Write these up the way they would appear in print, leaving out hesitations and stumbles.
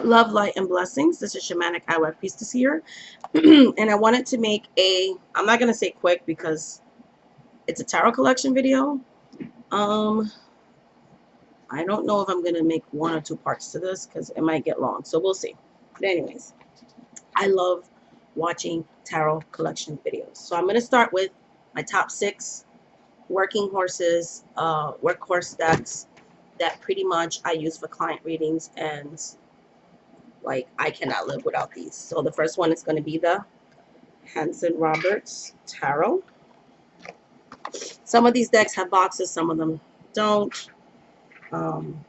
Love, Light, and Blessings. This is Shamanic Iwak Priestess here. And I wanted to make I'm not going to say quick because it's a tarot collection video. Um, I don't know if I'm going to make one or two parts to this because it might get long. So we'll see. But anyways, I love watching tarot collection videos. So I'm going to start with my top 6 working horses, workhorse decks that pretty much I use for client readings, and like I cannot live without these. So the first one is going to be the Hanson Roberts Tarot. Some of these decks have boxes, some of them don't. Um,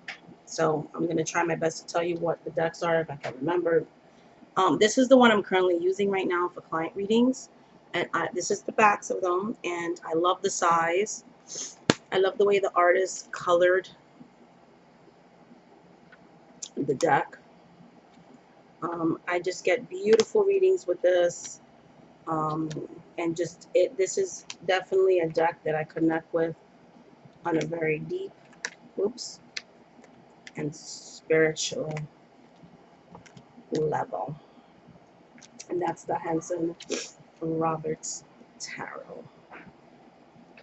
so I'm going to try my best to tell you what the decks are if I can remember. This is the one I'm currently using right now for client readings. And this is the backs of them. And I love the size. I love the way the artist colored the deck. I just get beautiful readings with this. And just this is definitely a deck that I connect with on a very deep, and spiritual level. And that's the Hanson Roberts Tarot.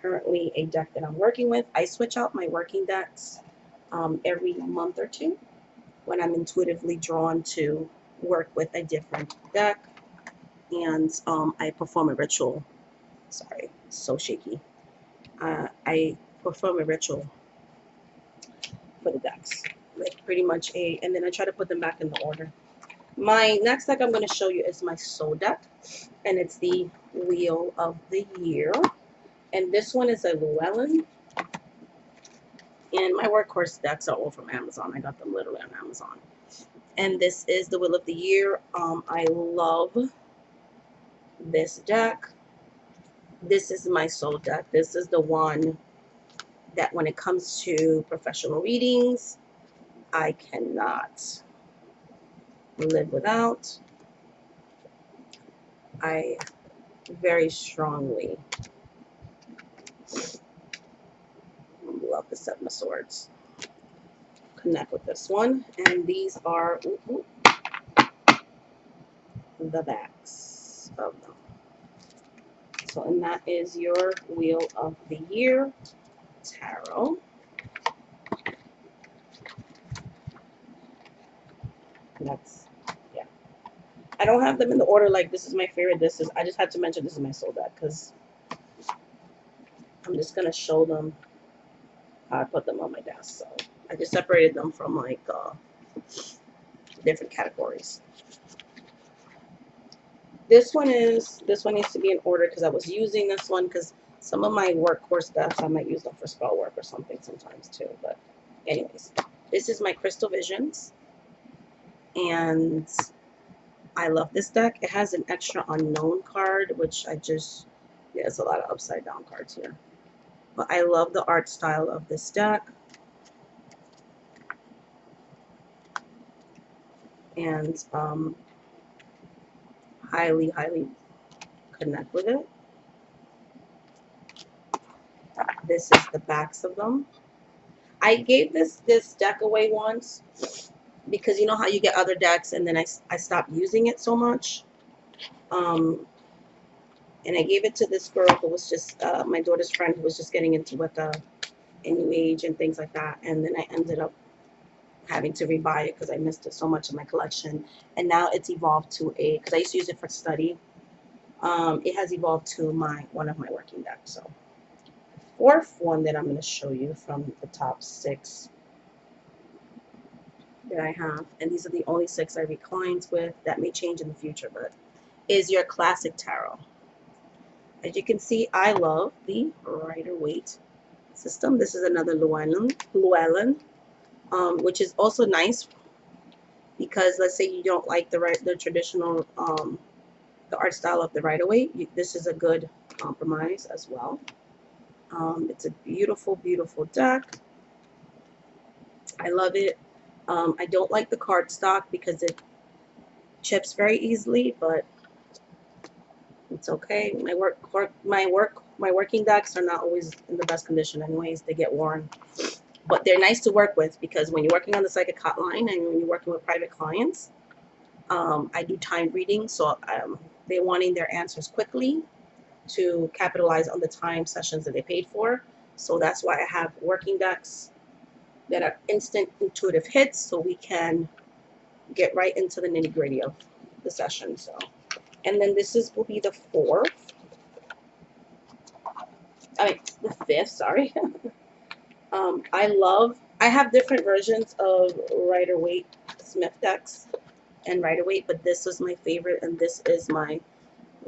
Currently a deck that I'm working with. I switch out my working decks every month or two when I'm intuitively drawn to work with a different deck. And I perform a ritual. Sorry, so shaky. I perform a ritual for the decks, like pretty much and then I try to put them back in the order. My next deck I'm going to show you is my soul deck, and it's the Wheel of the Year, and this one is a Llewellyn, and my workhorse decks are all from Amazon. I got them literally on Amazon, and this is the Wheel of the Year. I love this deck. This is my soul deck. This is the one that when it comes to professional readings, I cannot live without. I very strongly love the Seven of Swords. Connect with this one. And these are the backs of them. So, and that is your Wheel of the Year Tarot. And that's, yeah. I don't have them in the order like this is my favorite. I just had to mention this is my soul deck because I'm just going to show them how I put them on my desk. So I just separated them from like different categories. This one needs to be in order because I was using this one because some of my workhorse decks I might use them for spell work or something sometimes too. But anyways, this is my Crystal Visions, and I love this deck. It has an extra unknown card, which there's a lot of upside down cards here. But I love the art style of this deck. And highly, highly connect with it. This is the backs of them. I gave this deck away once because you know how you get other decks and then I stopped using it so much. And I gave it to this girl who was just my daughter's friend who was just getting into what New Age and things like that. And then I ended up having to rebuy it because I missed it so much in my collection. And now it's evolved to because I used to use it for study. It has evolved to one of my working decks. So fourth one that I'm going to show you from the top 6 that I have, and these are the only 6 I read clients with. That may change in the future, but is your classic tarot. As you can see, I love the Rider-Waite system. This is another Llewellyn, which is also nice because let's say you don't like the traditional the art style of the Rider-Waite. This is a good compromise as well. It's a beautiful, beautiful deck. I love it. I don't like the cardstock because it chips very easily, but it's okay. My working decks are not always in the best condition anyways. They get worn. but they're nice to work with because when you're working on the psychic hotline and when you're working with private clients, I do timed readings, so they're wanting their answers quickly to capitalize on the time sessions that they paid for. So that's why I have working decks that are instant intuitive hits, so we can get right into the nitty gritty of the session. So, and then this will be the the fifth, sorry. I have different versions of Rider-Waite Smith decks and Rider-Waite, but this was my favorite, and this is my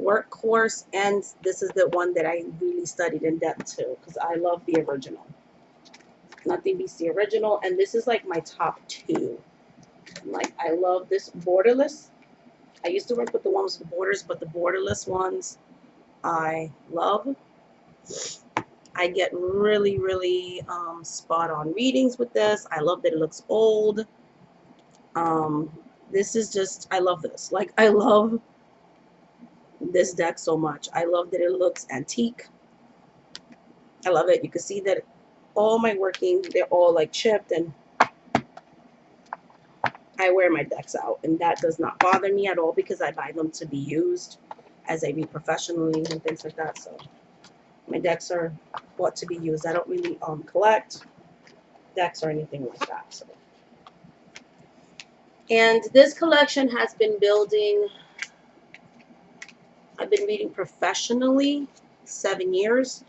workhorse, and this is the one that I really studied in depth too, because I love the original. Nothing beats the original, and this is like my top two. Like, I love this borderless. I used to work with the ones with borders, but the borderless ones I love. I get really, really spot on readings with this. I love that it looks old. This is just, I love this. Like, I love this deck so much. I love that it looks antique. I love it. You can see that all my working, they're all like chipped, and I wear my decks out, and that does not bother me at all because I buy them to be used as I read professionally and things like that. So my decks are bought to be used. I don't really collect decks or anything like that. So. And this collection has been building, I've been reading professionally 7 years.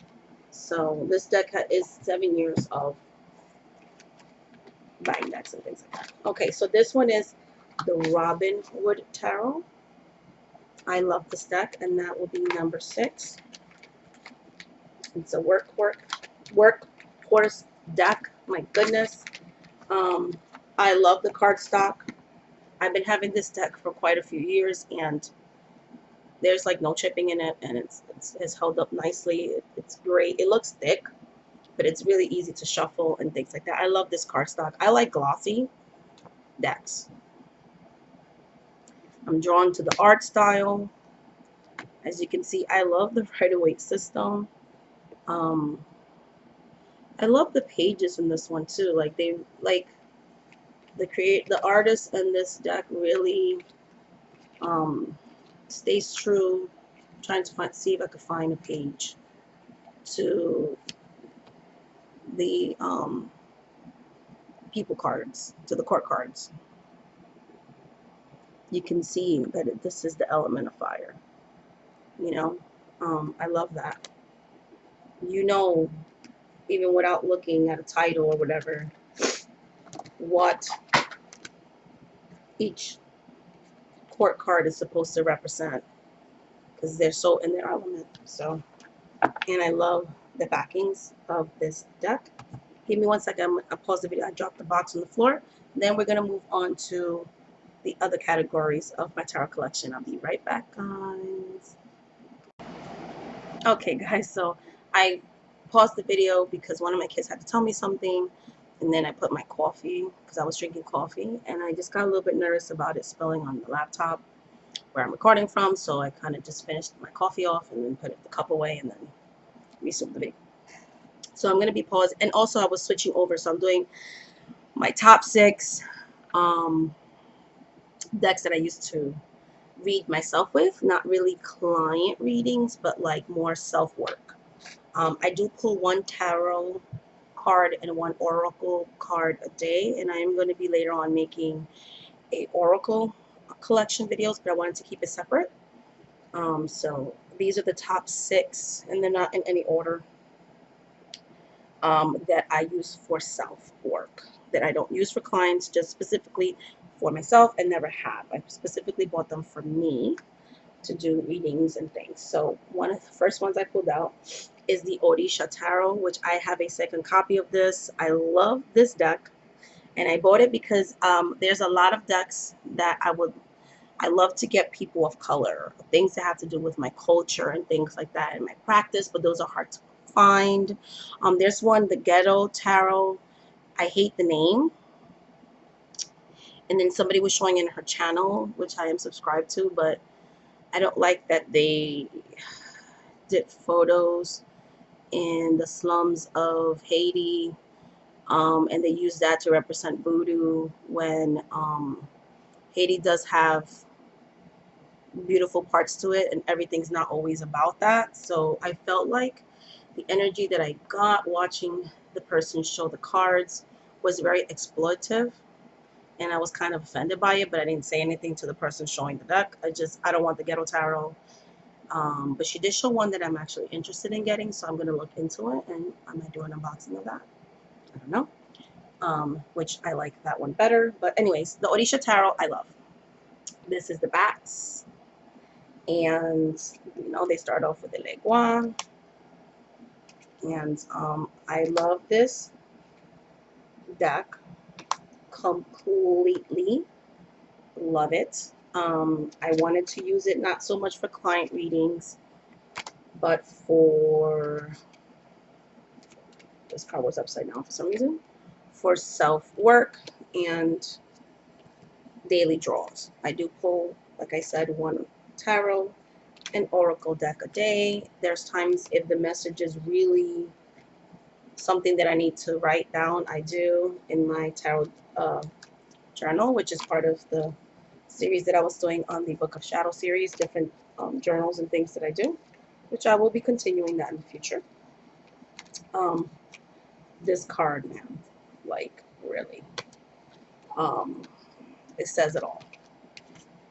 So this deck is 7 years of buying decks and things like that. Okay, so this one is the Robin Wood Tarot. I love this deck, and that will be number 6. It's a workhorse deck. My goodness. I love the cardstock. I've been having this deck for quite a few years, and there's like no chipping in it, and it's held up nicely. It's great. It looks thick, but it's really easy to shuffle and things like that. I love this cardstock. I like glossy decks. I'm drawn to the art style. As you can see, I love the Rider-Waite system. I love the pages in this one too. Like, the artist in this deck really stays true. I'm trying to see if I could find a page to the people cards, to the court cards. You can see that this is the element of fire. You know, I love that. You know, even without looking at a title or whatever, what each court card is supposed to represent, because they're so in their element. So, and I love the backings of this deck. Give me 1 second. I'll pause the video. I dropped the box on the floor. Then we're going to move on to the other categories of my tarot collection. I'll be right back, guys. Okay, guys, so I paused the video because one of my kids had to tell me something, and then I put my coffee, because I was drinking coffee, and I just got a little bit nervous about it spilling on the laptop where I'm recording from, so I kind of just finished my coffee off and then put the cup away and then resumed the video. So I'm going to be paused, and also I was switching over, so I'm doing my top 6 decks that I used to read myself with, not really client readings, but like more self-work. I do pull 1 tarot card and 1 oracle card a day, and I am going to be later on making a oracle collection videos, but I wanted to keep it separate. So these are the top 6, and they're not in any order, that I use for self-work, that I don't use for clients, just specifically for myself, and never have. I specifically bought them for me to do readings and things. So one of the first ones I pulled out is the Odisha Tarot, which I have a second copy of this. I love this deck, and I bought it because there's a lot of decks that I love to get people of color, things that have to do with my culture and things like that in my practice, but those are hard to find. There's one, the Ghetto Tarot. I hate the name. And then somebody was showing in her channel, which I am subscribed to, but I don't like that they did photos in the slums of Haiti. And they use that to represent voodoo when Haiti does have beautiful parts to it, and everything's not always about that. So I felt like the energy that I got watching the person show the cards was very exploitative, and I was kind of offended by it, but I didn't say anything to the person showing the deck. I don't want the ghetto tarot. But she did show one that I'm actually interested in getting, so I'm going to look into it, and I might do an unboxing of that. I don't know. Which I like that one better. But anyways, the Orisha Tarot I love. This is the backs. And, they start off with the Legua. And I love this deck completely. Love it. I wanted to use it not so much for client readings, but for, this card was upside down for some reason, for self-work and daily draws. I do pull, like I said, one tarot and oracle deck a day. There's times if the message is really something that I need to write down, I do in my tarot journal, which is part of the series that I was doing on the Book of Shadow series, different journals and things that I do, which I will be continuing that in the future. This card, man, like really, it says it all.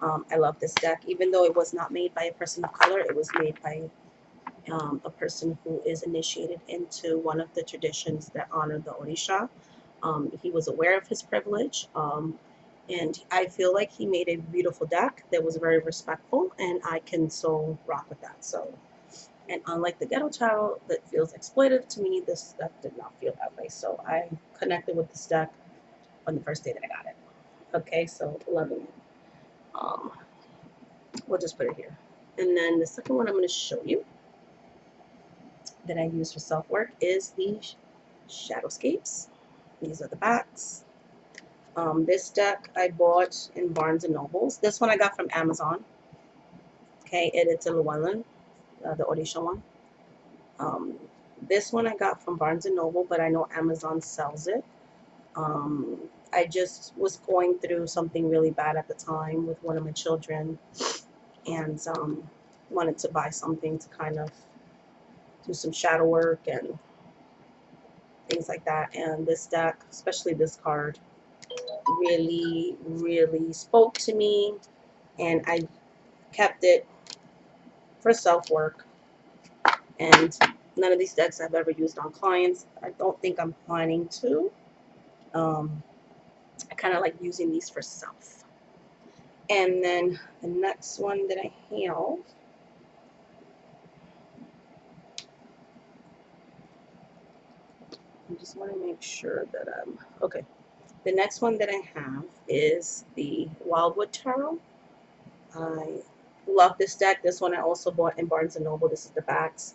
I love this deck, even though it was not made by a person of color. It was made by a person who is initiated into one of the traditions that honor the Orisha. He was aware of his privilege, and I feel like he made a beautiful deck that was very respectful, and I can so rock with that. So, and unlike the Ghetto Tarot that feels exploitive to me, this deck did not feel that way. So I connected with this deck on the first day that I got it. Okay, so loving it. We'll just put it here. And then the second one I'm going to show you that I use for self-work is the Shadowscapes. These are the backs. This deck I bought in Barnes & Nobles. This one I got from Amazon. Okay, it's a Llewellyn, the Orisha one. This one I got from Barnes & Noble, but I know Amazon sells it. I just was going through something really bad at the time with one of my children, and wanted to buy something to kind of do some shadow work and things like that. And this deck, especially this card, really, really spoke to me, and I kept it for self-work. And none of these decks I've ever used on clients. I don't think I'm planning to. I kind of like using these for self. And then the next one that I have, I just want to make sure that I'm okay. The next one that I have is the Wildwood Tarot. I love this deck. This one I also bought in Barnes & Noble. This is the backs.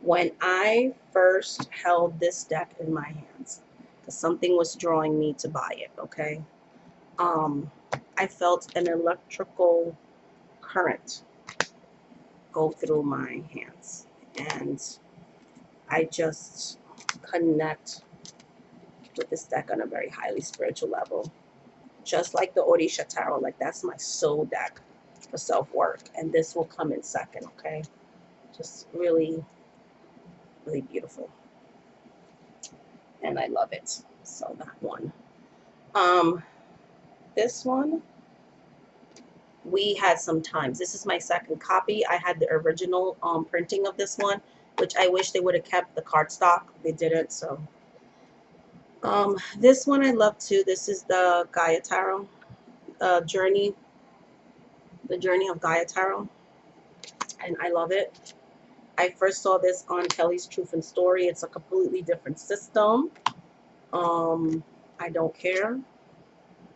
When I first held this deck in my hands, because something was drawing me to buy it, okay? I felt an electrical current go through my hands, and I just connect with this deck on a very highly spiritual level. Just like the Orisha Tarot, like that's my soul deck for self-work, and this will come in second, okay? Just really, really beautiful, and I love it. So that one. This one, we had some times. This is my second copy. I had the original printing of this one, which I wish they would have kept the cardstock. They didn't, so. This one I love too. This is the Gaia Tarot Journey. The Journey of Gaia Tarot, and I love it. I first saw this on Kelly's Truth and Story. It's a completely different system. I Don't Care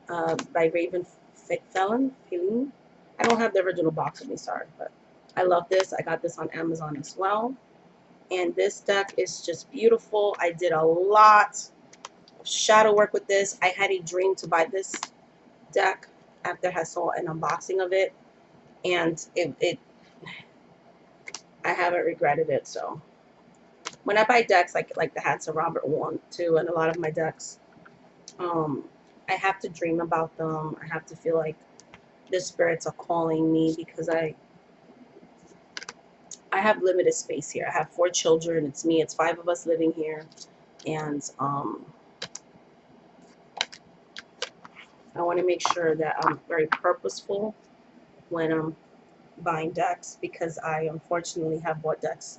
by Raven Felon. I don't have the original box with me, sorry, but I love this. I got this on Amazon as well. And this deck is just beautiful. I did a lot of shadow work with this. I had a dream to buy this deck after I saw an unboxing of it, and I haven't regretted it. So when I buy decks, like the Hats of Robert one too, and a lot of my decks, I have to dream about them. I have to feel like the spirits are calling me because I have limited space here. I have 4 children. It's me. It's 5 of us living here, and I want to make sure that I'm very purposeful when I'm buying decks because I unfortunately have bought decks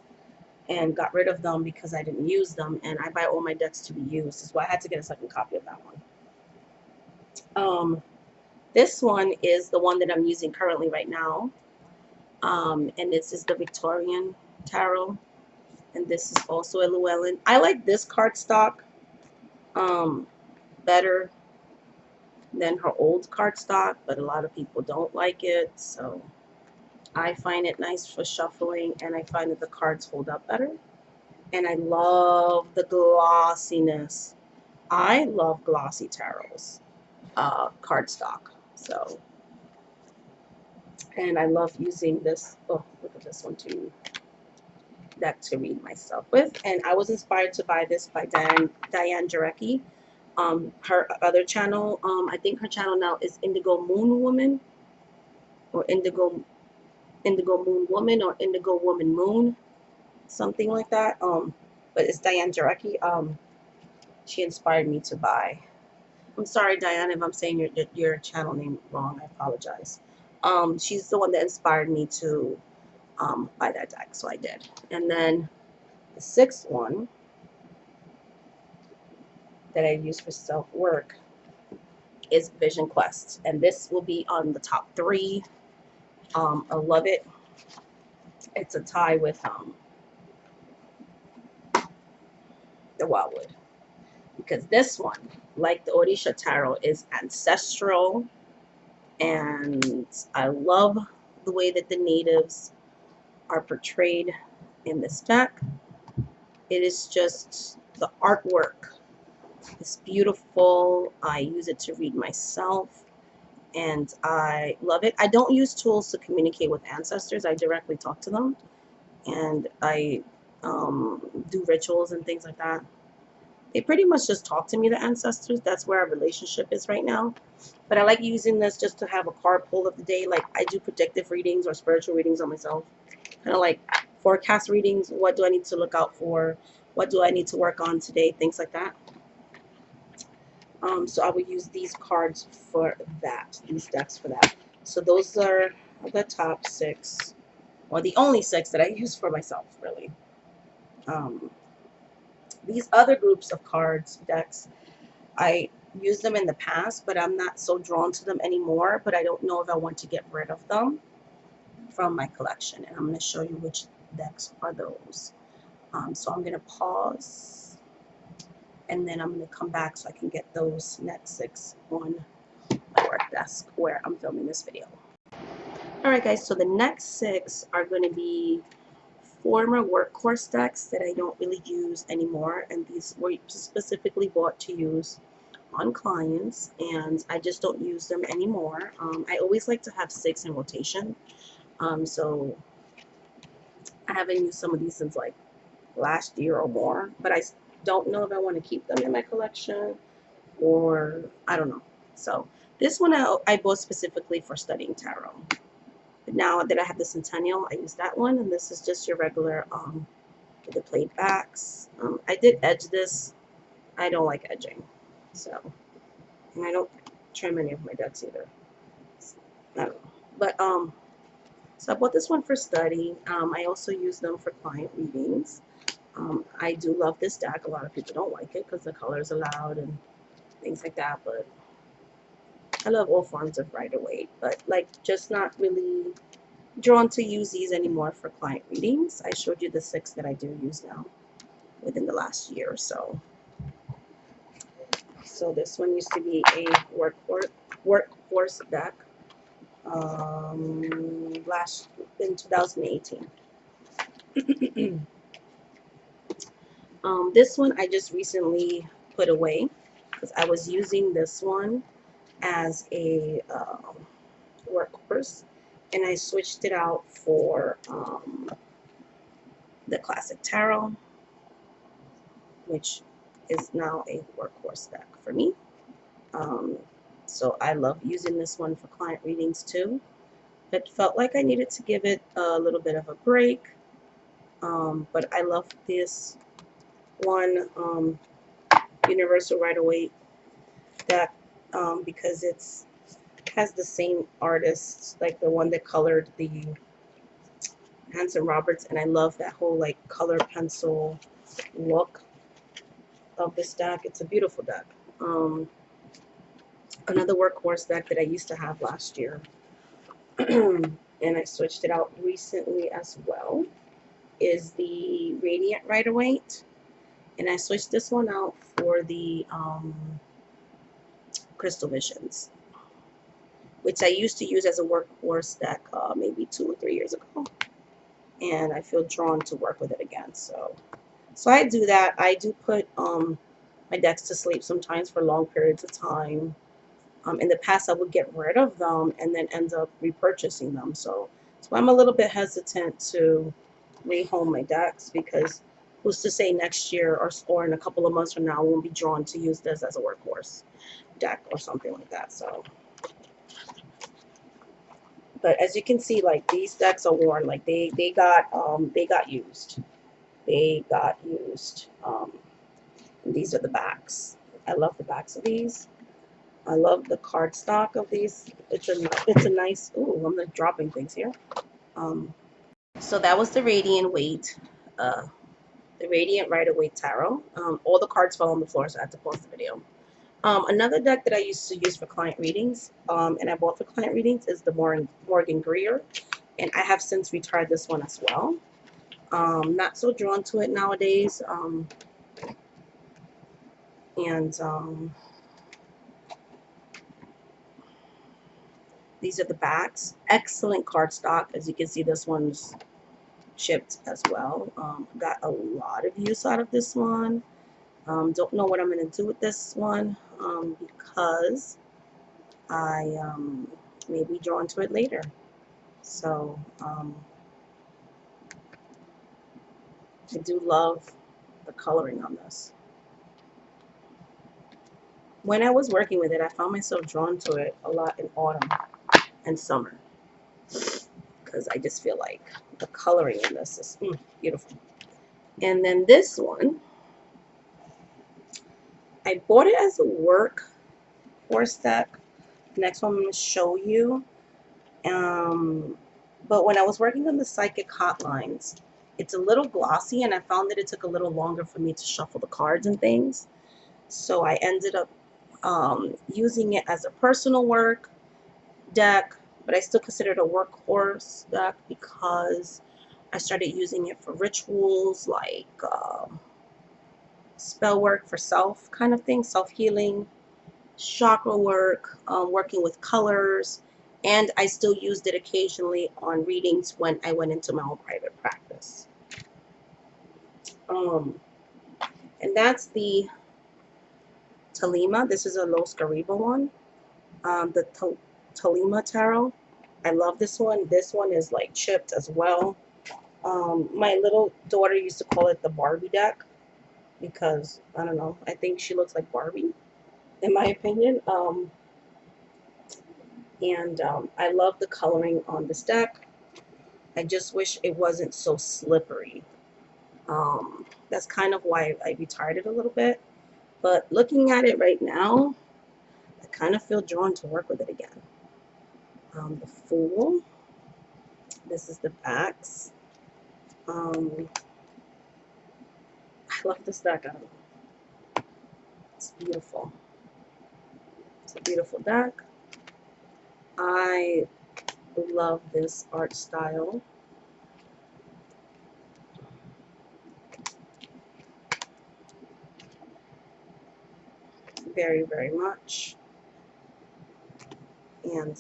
and got rid of them because I didn't use them, and I buy all my decks to be used. That's why I had to get a second copy of that one. This one is the one that I'm using currently right now, and this is the Victorian Tarot, and this is also a Llewellyn. I like this cardstock better than her old cardstock, but a lot of people don't like it, so I find it nice for shuffling, and I find that the cards hold up better. And I love the glossiness. I love glossy tarots, cardstock. So, and I love using this. Oh, look at this one too. That to read myself with. And I was inspired to buy this by Diane Jarecki. Her other channel, I think her channel now is Indigo Moon Woman, or Indigo Moon Woman, or Indigo Woman Moon, something like that. But it's Diane Jarecki. She inspired me to buy. I'm sorry, Diane, if I'm saying your channel name wrong. I apologize. She's the one that inspired me to buy that deck, so I did. And then the 6th one that I use for self-work is Vision Quest, and this will be on the top 3. I love it. It's a tie with the Wildwood, because this one, like the Odisha Tarot, is ancestral, and I love the way that the natives are portrayed in this deck. It is just, the artwork is beautiful. I use it to read myself, and I love it. I don't use tools to communicate with ancestors. I directly talk to them, and I do rituals and things like that. They pretty much just talk to me, the ancestors. That's where our relationship is right now. But I like using this just to have a card pull of the day. Like I do predictive readings or spiritual readings on myself. Kind of like forecast readings. What do I need to look out for? What do I need to work on today? Things like that. So I would use these cards for that, these decks for that. So those are the top 6, or the only 6 that I use for myself, really. These other groups of cards, decks, I used them in the past, but I'm not so drawn to them anymore. But I don't know if I want to get rid of them from my collection. And I'm going to show you which decks are those. So I'm going to pause, and then I'm going to come back so I can get those next 6 on my work desk where I'm filming this video. Alright guys, so the next 6 are going to be former workhorse decks that I don't really use anymore, and these were specifically bought to use on clients, and I just don't use them anymore. I always like to have 6 in rotation, so I haven't used some of these since like last year or more, but I don't know if I want to keep them in my collection, or I don't know. So this one I bought specifically for studying tarot. But now that I have the Centennial, I use that one, and this is just your regular with the played backs. I did edge this. I don't like edging, so, and I don't trim any of my decks either. I don't know, but so I bought this one for study. I also use them for client readings. I do love this deck. A lot of people don't like it because the colors are loud and things like that, but I love all forms of Rider-Waite, but like just not really drawn to use these anymore for client readings. I showed you the 6 that I do use now within the last year or so. So this one used to be a workhorse deck in 2018. This one I just recently put away because I was using this one as a workhorse, and I switched it out for the classic tarot. which is now a workhorse deck for me. So I love using this one for client readings too. It felt like I needed to give it a little bit of a break, but I love this one Universal Rider-Waite deck because it's has the same artist, like the one that colored the Hanson Roberts, and I love that whole like color pencil look of this deck. It's a beautiful deck. Another workhorse deck that I used to have last year, and I switched it out recently as well, is the Radiant Rider-Waite, and I switched this one out for the Crystal Visions, which I used to use as a workhorse deck maybe 2 or 3 years ago, and I feel drawn to work with it again. So I do that. I do put my decks to sleep sometimes for long periods of time. In the past, I would get rid of them and then end up repurchasing them. So I'm a little bit hesitant to rehome my decks, because who's to say next year or in a couple of months from now I won't be drawn to use this as a workhorse deck or something like that. So, but as you can see, like these decks are worn. Like they got used. They got used. And these are the backs. I love the backs of these. I love the cardstock of these. It's a nice. Ooh, I'm like dropping things here. So that was the the Radiant Rider-Waite Tarot. All the cards fell on the floor, so I had to pause the video. Another deck that I used to use for client readings, and I bought for client readings, is the Morgan Greer, and I have since retired this one as well. Not so drawn to it nowadays. These are the backs. Excellent cardstock. As you can see, this one's chipped as well. Got a lot of use out of this one. Don't know what I'm going to do with this one because I may be drawn to it later. So I do love the coloring on this. When I was working with it, I found myself drawn to it a lot in autumn and summer, because I just feel like the coloring in this is beautiful. And then this one, I bought it as a workhorse deck. Next one I'm going to show you. But when I was working on the Psychic Hotlines, it's a little glossy, and I found that it took a little longer for me to shuffle the cards and things. So I ended up using it as a personal work deck, but I still consider it a workhorse deck because I started using it for rituals, like spell work for self kind of thing, self-healing, chakra work, working with colors, and I still used it occasionally on readings when I went into my own private practice. And that's the Talima. This is a Los Garriba one. The Talima Tarot. I love this one. This one is like chipped as well. My little daughter used to call it the Barbie deck because, I don't know, I think she looks like Barbie, in my opinion. I love the coloring on this deck. I just wish it wasn't so slippery. That's kind of why I retired it a little bit. But looking at it right now, I kind of feel drawn to work with it again. The Fool. This is the backs. I love this deck. I don't know. It's beautiful. It's a beautiful deck. I love this art style. Very, very much. And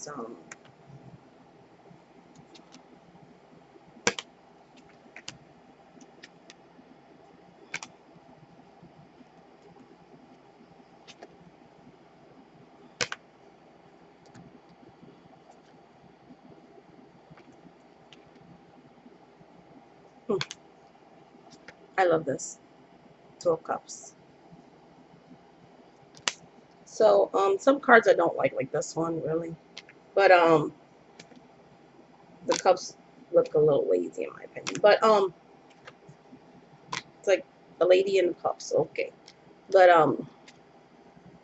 I love this. Two of Cups. So some cards I don't like this one really, but the cups look a little lazy in my opinion. But it's like a lady in the cups, okay. But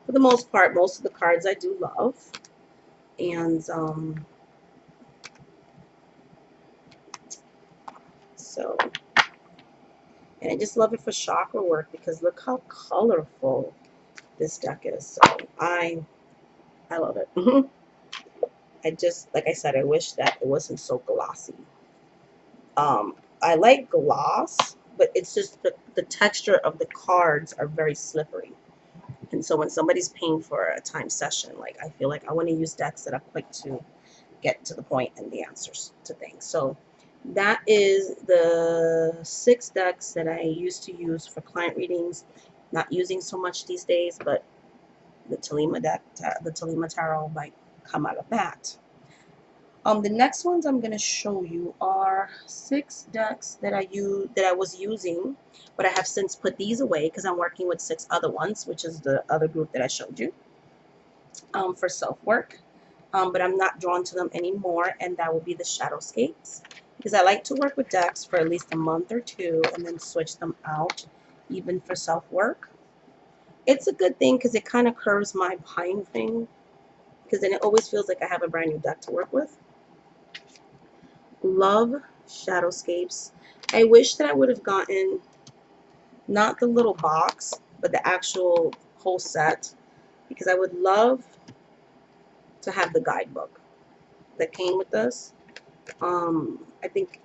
for the most part, most of the cards I do love, and so, and I just love it for chakra work because look how colorful this deck is. So I love it. I just, like I said, I wish that it wasn't so glossy. I like gloss, but it's just the texture of the cards are very slippery. And so when somebody's paying for a time session, like I feel like I want to use decks that are quick to get to the point and the answers to things. So that is the 6 decks that I used to use for client readings. Not using so much these days, but the Tolima deck, the Tolima Tarot might come out of that. The next ones I'm going to show you are 6 decks that I was using, but I have since put these away because I'm working with 6 other ones, which is the other group that I showed you for self-work. But I'm not drawn to them anymore, and that will be the Shadowscapes, because I like to work with decks for at least a month or 2 and then switch them out, even for self-work. It's a good thing because it kind of curves my buying thing, because then it always feels like I have a brand new deck to work with. Love Shadowscapes. I wish that I would have gotten not the little box, but the actual whole set, because I would love to have the guidebook that came with this. I think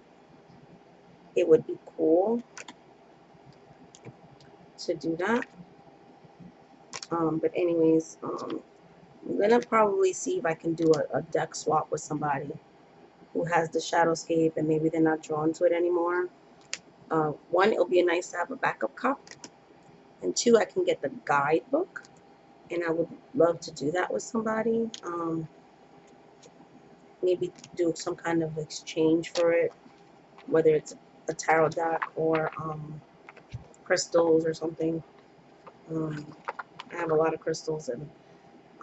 it would be cool to do that. But anyways, I'm gonna probably see if I can do a deck swap with somebody who has the Shadowscape and maybe they're not drawn to it anymore. One, it'll be nice to have a backup cup, and 2, I can get the guidebook, and I would love to do that with somebody. Maybe do some kind of exchange for it, whether it's a tarot deck or crystals or something. I have a lot of crystals, and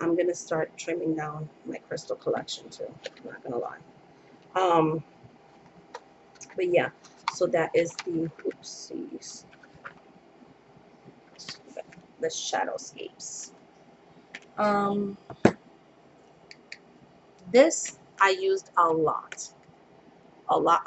I'm gonna start trimming down my crystal collection too. I'm not gonna lie. But yeah, so that is the oopsies, the Shadowscapes. This I used a lot. A lot.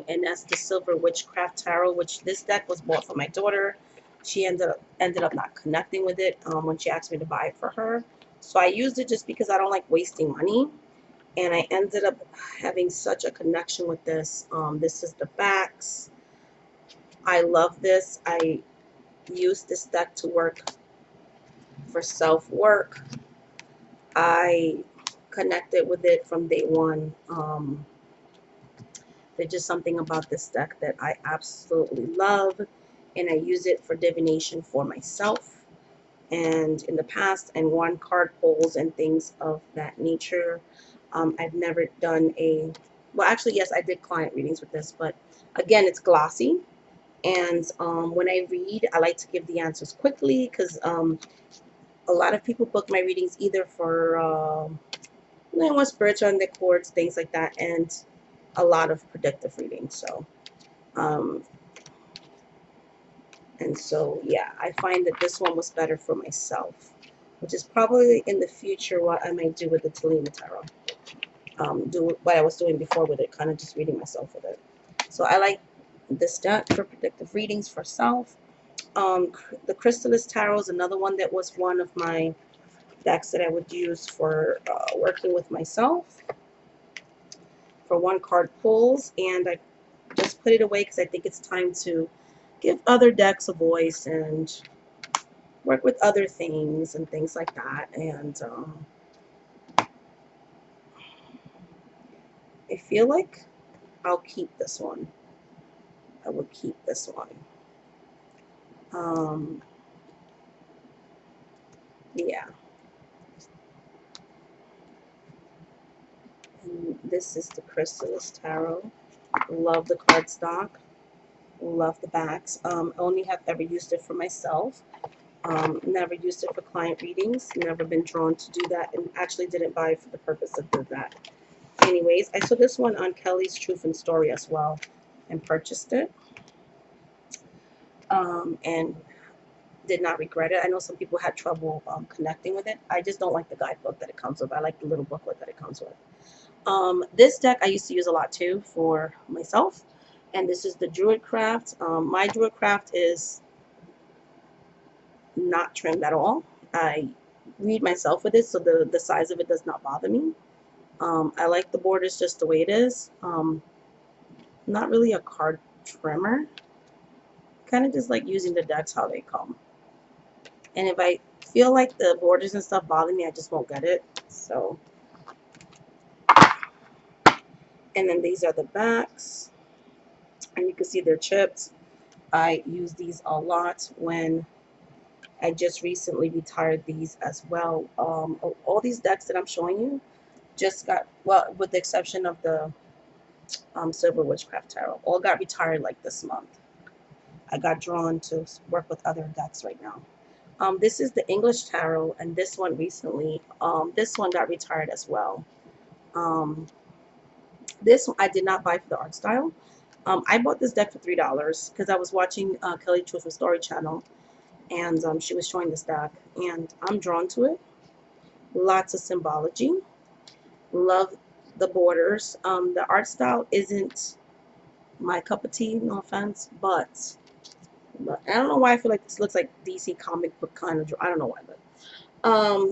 And that's the Silver Witchcraft Tarot, which this deck was bought for my daughter. She ended up not connecting with it when she asked me to buy it for her. So I used it just because I don't like wasting money, and I ended up having such a connection with this. This is the backs. I love this. I use this deck to work for self-work. I connected with it from day one. There's just something about this deck that I absolutely love, and I use it for divination for myself and in the past, and won card pulls and things of that nature. I've never done well, actually, yes, I did client readings with this, but again, it's glossy. And when I read, I like to give the answers quickly because a lot of people book my readings either for they want spiritual and their chords, things like that, and a lot of predictive readings. So, um, and so, yeah, I find that this one was better for myself, which is probably in the future what I might do with the Tolima Tarot. Do what I was doing before with it, kind of just reading myself with it. So I like this deck for predictive readings for self. The Crystallis Tarot is another one that was one of my decks that I would use for working with myself for one card pulls, and I just put it away because I think it's time to give other decks a voice and work with other things and things like that. And I feel like I'll keep this one. I would keep this one. Yeah. And this is the Crystallis Tarot. Love the cardstock. Love the backs. Only have ever used it for myself. Never used it for client readings. Never been drawn to do that, and actually didn't buy it for the purpose of doing that. Anyways, I saw this one on Kelly's Truth and Story as well and purchased it. And did not regret it. I know some people had trouble connecting with it. I just don't like the guidebook that it comes with. I like the little booklet that it comes with. This deck I used to use a lot too for myself. And this is the Druidcraft. My Druidcraft is not trimmed at all. I read myself with it, so the size of it does not bother me. I like the borders just the way it is. Not really a card trimmer. Kind of just like using the decks how they come. And if I feel like the borders and stuff bother me, I just won't get it. So, and then these are the backs. And you can see they're chipped. I use these a lot when I just recently retired these as well. All these decks that I'm showing you just got, well, with the exception of the Silver Witchcraft Tarot, all got retired like this month. I got drawn to work with other decks right now. This is the English Tarot, and this one recently, this one got retired as well. This I did not buy for the art style. I bought this deck for $3 because I was watching Kelly Truth and Story channel, and she was showing this deck, and I'm drawn to it. Lots of symbology. Love the borders. The art style isn't my cup of tea, no offense, but I don't know why I feel like this looks like DC comic book kind of. I don't know why, but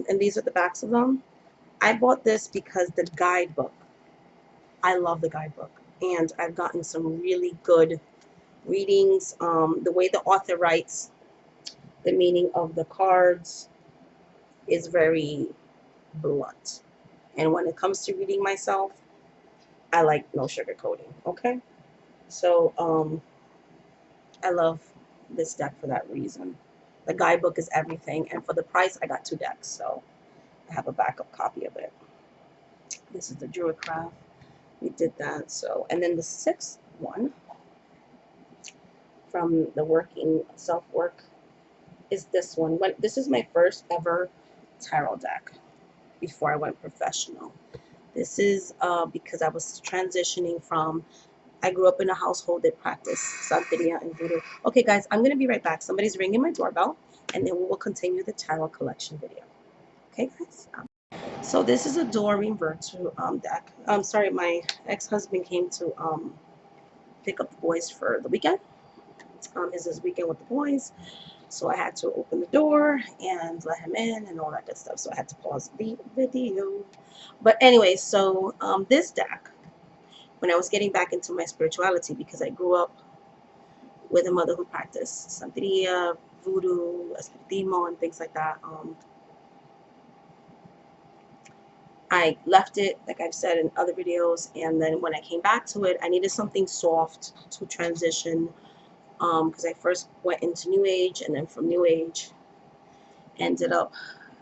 and these are the backs of them. I bought this because the guidebook. I love the guidebook, and I've gotten some really good readings. The way the author writes the meaning of the cards is very blunt, and when it comes to reading myself, I like no sugarcoating. Okay, so I love this deck for that reason. The guidebook is everything, and for the price, I got 2 decks, so I have a backup copy of it. This is the Druidcraft. We did that. So, and then the 6th one from the Working Self-Work is this one. This is my first ever tarot deck before I went professional. This is because I was transitioning from, I grew up in a household that practiced Santeria and Voodoo. Okay, guys, I'm going to be right back. Somebody's ringing my doorbell, and then we will continue the tarot collection video. Okay, guys? So this is a Doreen Virtue deck. I'm sorry, my ex-husband came to pick up the boys for the weekend. It's his weekend with the boys. So I had to open the door and let him in and all that good stuff. So I had to pause the video. But anyway, so this deck, when I was getting back into my spirituality, because I grew up with a mother who practiced Santeria, Voodoo, Espiritismo, and things like that, I left it, like I've said in other videos, and then when I came back to it, I needed something soft to transition, because I first went into New Age, and then from New Age, ended up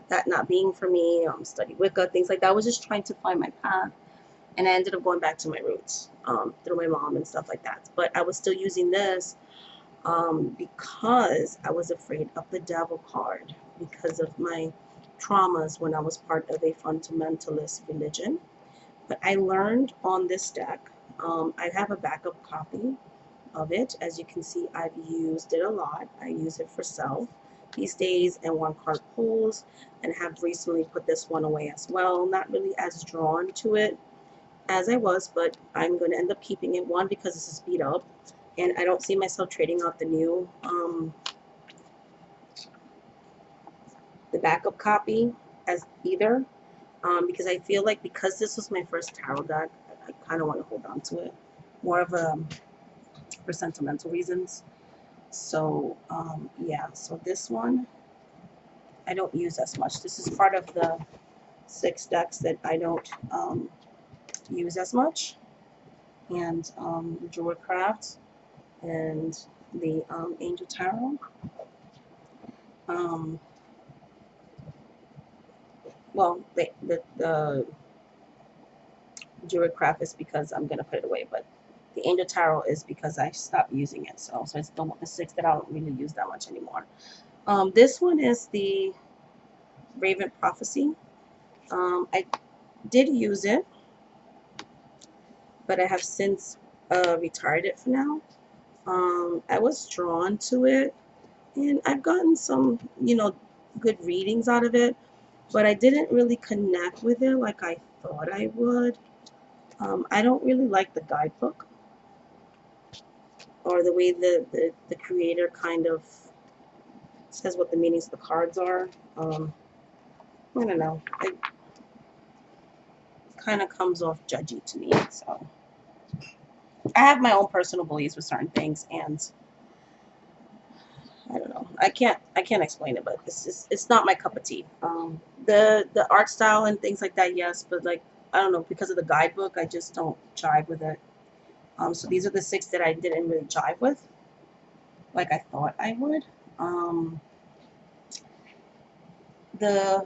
that not being for me, studied Wicca, things like that. I was just trying to find my path, and I ended up going back to my roots, through my mom and stuff like that. But I was still using this, because I was afraid of the devil card, because of my traumas when I was part of a fundamentalist religion. But I learned on this deck, I have a backup copy of it. As you can see, I've used it a lot. I use it for self these days and 1-card pulls, and have recently put this one away as well. Not really as drawn to it as I was, but I'm going to end up keeping it. One, because this is beat up, and I don't see myself trading out the new the backup copy as either, because I feel like because this was my first tarot deck, I kind of want to hold on to it more of a for sentimental reasons. So yeah, so this one I don't use as much. This is part of the 6 decks that I don't use as much, and the Druidcraft and the Angel Tarot. Well, the Druidcraft is because I'm gonna put it away, but The Angel Tarot is because I stopped using it. So it's the 6 that I don't really use that much anymore. This one is the Raven Prophecy. I did use it, but I have since retired it for now. I was drawn to it, and I've gotten some, good readings out of it, but I didn't really connect with it like I thought I would. I don't really like the guidebook or the way the creator kind of says what the meanings of the cards are. I don't know. It kind of comes off judgy to me. So I have my own personal beliefs with certain things, and I don't know. I can't explain it, but it's not my cup of tea. The art style and things like that, yes, but like I don't know, because of the guidebook, I just don't jive with it. So these are the 6 that I didn't really jive with, like I thought I would. The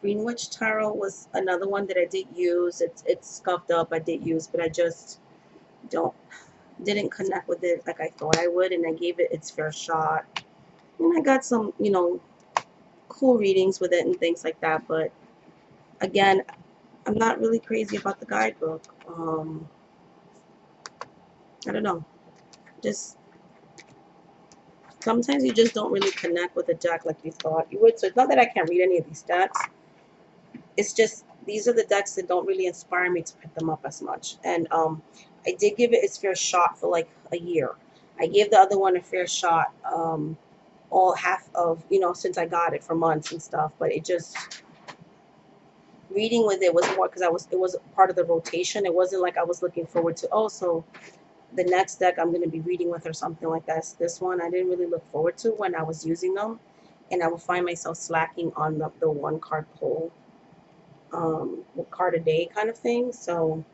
Green Witch Tarot was another one that I did use. It's scuffed up. I did use, but I just didn't connect with it like I thought I would, and I gave it its fair shot. And I got some, cool readings with it and things like that. But again, I'm not really crazy about the guidebook. I don't know. Just sometimes you just don't really connect with a deck like you thought you would. So it's not that I can't read any of these decks. It's just these are the decks that don't really inspire me to pick them up as much. And I did give it its fair shot for like a year. I gave the other one a fair shot all half of, since I got it for months and stuff. But it just, reading with it was more because it was part of the rotation. It wasn't like I was looking forward to, oh, so the next deck I'm going to be reading with or something like that. This one I didn't really look forward to when I was using them. And I would find myself slacking on the one card pull, card a day kind of thing. So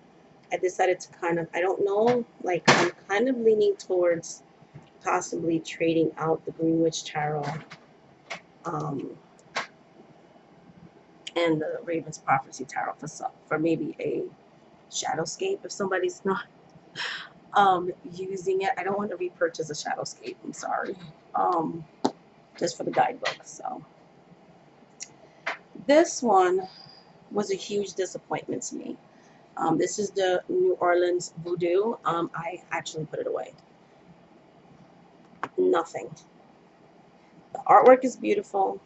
I decided to kind of, I don't know, like I'm kind of leaning towards possibly trading out the Green Witch Tarot and the Raven's Prophecy Tarot for maybe a Shadowscape if somebody's not using it. I don't want to repurchase a Shadowscape. I'm sorry. Just for the guidebook. So this one was a huge disappointment to me. This is the New Orleans Voodoo. I actually put it away. Nothing. The artwork is beautiful.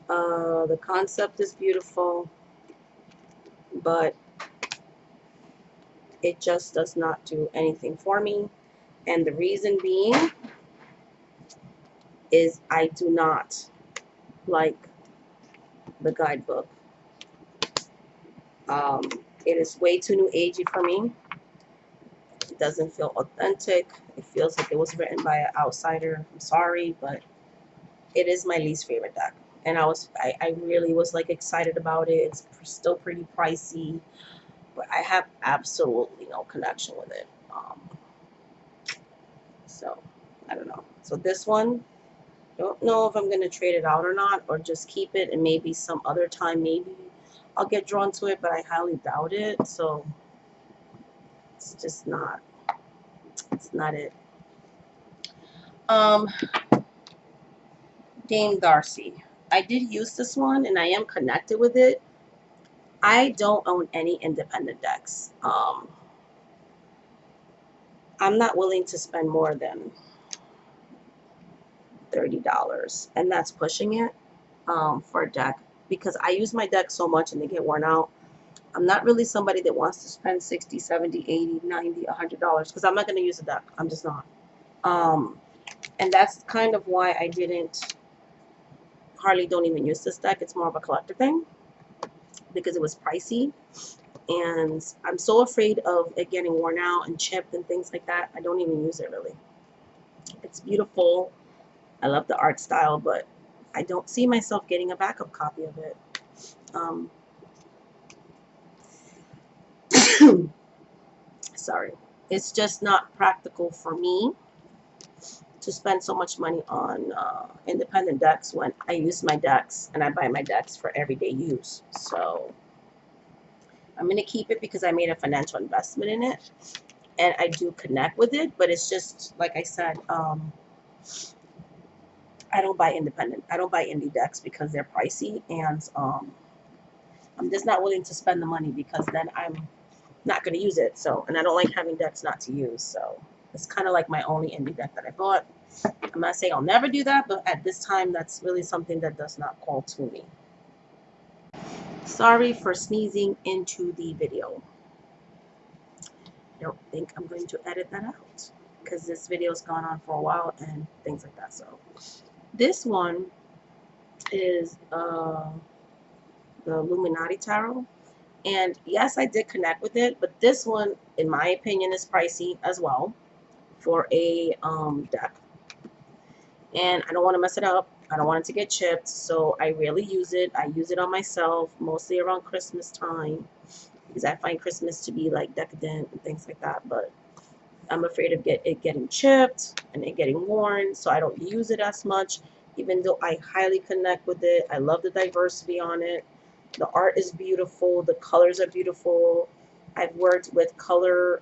The concept is beautiful, but it just does not do anything for me. And the reason being is I do not like the guidebook. It is way too new agey for me. It doesn't feel authentic. It feels like it was written by an outsider. I'm sorry, but it is my least favorite deck. And I really was like excited about it. It's still pretty pricey, but I have absolutely no connection with it. So I don't know. So this one, don't know if I'm going to trade it out or not, or just keep it and maybe some other time maybe I'll get drawn to it, but I highly doubt it. So it's just not, it's not it. Dame Darcy. I did use this one and I am connected with it. I don't own any independent decks. I'm not willing to spend more than $30, and that's pushing it for a deck, because I use my deck so much and they get worn out. I'm not really somebody that wants to spend $60, $70, $80, $90, $100 because I'm not going to use a deck. I'm just not. And that's kind of why I hardly don't even use this deck. It's more of a collector thing because it was pricey. And I'm so afraid of it getting worn out and chipped and things like that. I don't even use it really. It's beautiful. I love the art style, but I don't see myself getting a backup copy of it. Sorry. It's just not practical for me to spend so much money on independent decks when I use my decks and I buy my decks for everyday use. So I'm going to keep it because I made a financial investment in it, and I do connect with it, but it's just, like I said, I don't buy independent. I don't buy indie decks because they're pricey, and I'm just not willing to spend the money because then I'm not going to use it. So, and I don't like having decks not to use. So it's kind of like my only indie deck that I bought. I'm not saying I'll never do that, but at this time, that's really something that does not call to me. Sorry for sneezing into the video. I don't think I'm going to edit that out because this video's gone on for a while and things like that. So this one is the Illuminati Tarot. And yes, I did connect with it, but this one, in my opinion, is pricey as well for a deck. And I don't want to mess it up. I don't want it to get chipped, so I rarely use it. I use it on myself, mostly around Christmas time, because I find Christmas to be like decadent and things like that. But I'm afraid of it getting chipped and it getting worn, so I don't use it as much, even though I highly connect with it. I love the diversity on it. The art is beautiful. The colors are beautiful. I've worked with color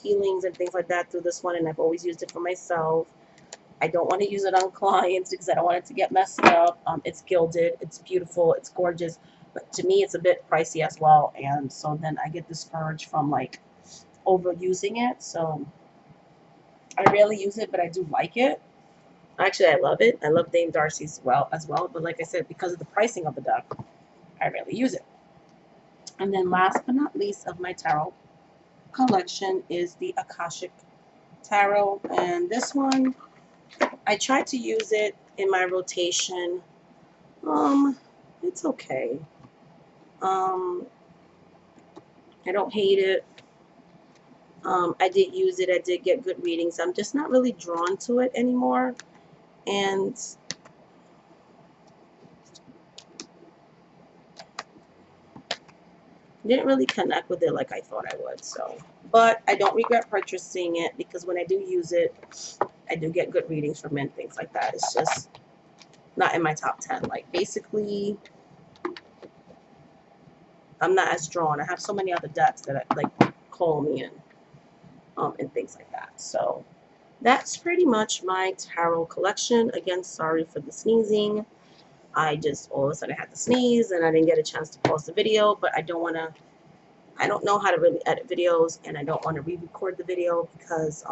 healings and things like that through this one, and I've always used it for myself. I don't want to use it on clients because I don't want it to get messed up. It's gilded. It's beautiful. It's gorgeous. But to me, it's a bit pricey as well, and so then I get discouraged from like overusing it. So I rarely use it, but I do like it. Actually, I love it. I love Dame Darcy's as well. But like I said, because of the pricing of the deck, I rarely use it. And then last but not least of my tarot collection is the Akashic Tarot. And this one, I tried to use it in my rotation. It's okay. I don't hate it. I did use it. I did get good readings. I'm just not really drawn to it anymore. And didn't really connect with it like I thought I would. So, but I don't regret purchasing it because when I do use it, I do get good readings from it and things like that. It's just not in my top 10. Like basically, I'm not as drawn. I have so many other decks that I, like call me in, and things like that. So that's pretty much my tarot collection. Again, sorry for the sneezing. I just all of a sudden had to sneeze and I didn't get a chance to post the video, but I don't know how to really edit videos, and I don't want to re-record the video because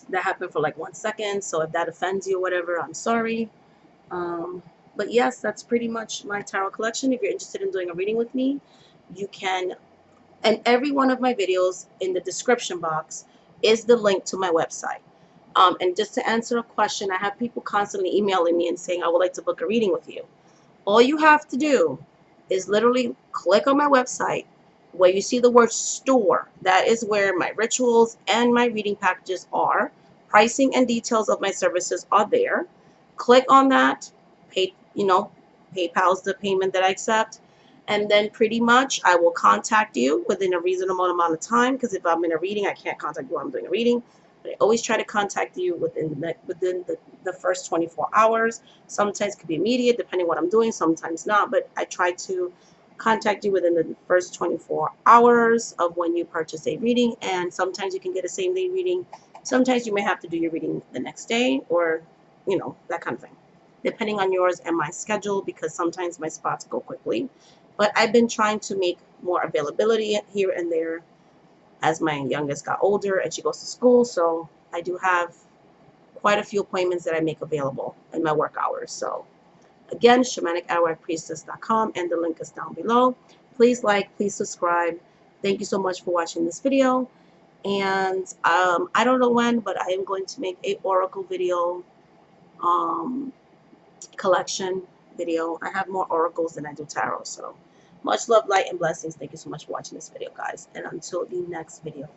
that happened for like 1 second. So if that offends you or whatever, I'm sorry. But yes, that's pretty much my tarot collection. If you're interested in doing a reading with me, you can. And every one of my videos in the description box is the link to my website. And just to answer a question, I have people constantly emailing me and saying, I would like to book a reading with you. All you have to do is literally click on my website where you see the word store. That is where my rituals and my reading packages are. Pricing and details of my services are there. Click on that. Pay, PayPal's the payment that I accept. And then pretty much I will contact you within a reasonable amount of time, because if I'm in a reading, I can't contact you while I'm doing a reading. But I always try to contact you within the first 24 hours. Sometimes it could be immediate, depending on what I'm doing, sometimes not. But I try to contact you within the first 24 hours of when you purchase a reading. And sometimes you can get a same-day reading. Sometimes you may have to do your reading the next day, or, that kind of thing, depending on yours and my schedule, because sometimes my spots go quickly. But I've been trying to make more availability here and there as my youngest got older and she goes to school. So I do have quite a few appointments that I make available in my work hours. So again, shamanic@priestess.com, and the link is down below. Please like, please subscribe. Thank you so much for watching this video. And I don't know when, but I am going to make a oracle video collection video. I have more oracles than I do tarot. So much love, light, and blessings. Thank you so much for watching this video, guys. And until the next video.